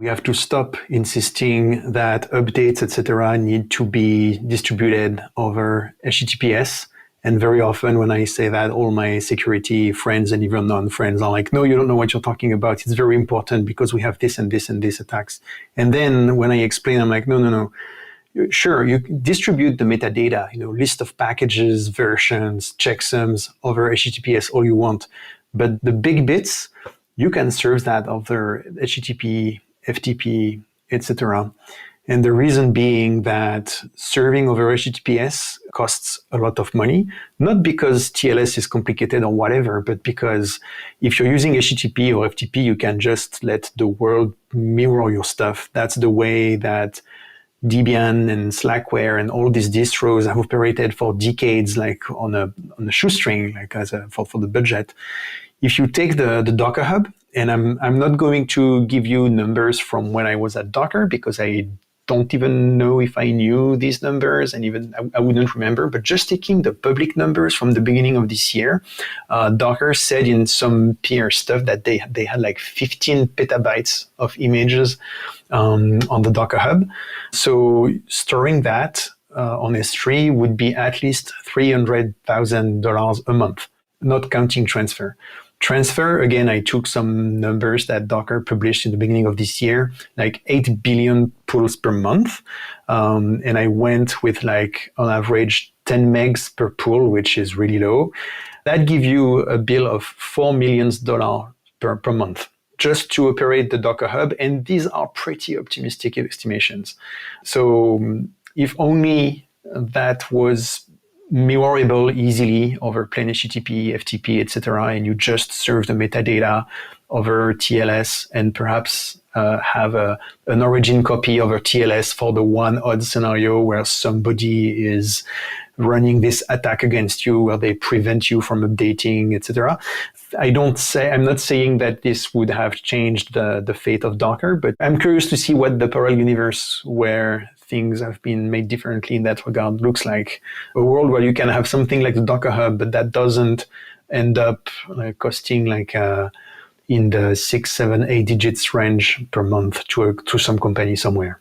We have to stop insisting that updates, etc., need to be distributed over HTTPS. And very often when I say that, all my security friends and even non-friends are like, no, you don't know what you're talking about. It's very important because we have this and this and this attacks. And then when I explain, I'm like, no. Sure, you distribute the metadata, list of packages, versions, checksums over HTTPS all you want. But the big bits, you can serve that over HTTP, FTP, etc. And the reason being that serving over HTTPS costs a lot of money, not because TLS is complicated or whatever, but because if you're using HTTP or FTP, you can just let the world mirror your stuff. That's the way that Debian and Slackware and all these distros have operated for decades, like on a shoestring, like for the budget. If you take the Docker Hub, and I'm not going to give you numbers from when I was at Docker because I don't even know if I knew these numbers, and even I wouldn't remember, but just taking the public numbers from the beginning of this year, Docker said in some peer stuff that they had like 15 petabytes of images on the Docker Hub. So storing that on S3 would be at least $300,000 a month, not counting transfer. Transfer, again, I took some numbers that Docker published in the beginning of this year, like 8 billion pulls per month. And I went with like on average 10 megs per pull, which is really low. That gives you a bill of $4 million per month just to operate the Docker Hub. And these are pretty optimistic estimations. So if only that was mirrorable easily over plain HTTP, FTP, etc., and you just serve the metadata over TLS and perhaps have an origin copy over TLS for the one odd scenario where somebody is running this attack against you, where they prevent you from updating, etc. I'm not saying that this would have changed the fate of Docker, but I'm curious to see what the parallel universe where things have been made differently in that regard looks like. A world where you can have something like the Docker Hub, but that doesn't end up costing like in the 6, 7, 8 digits range per month to some company somewhere.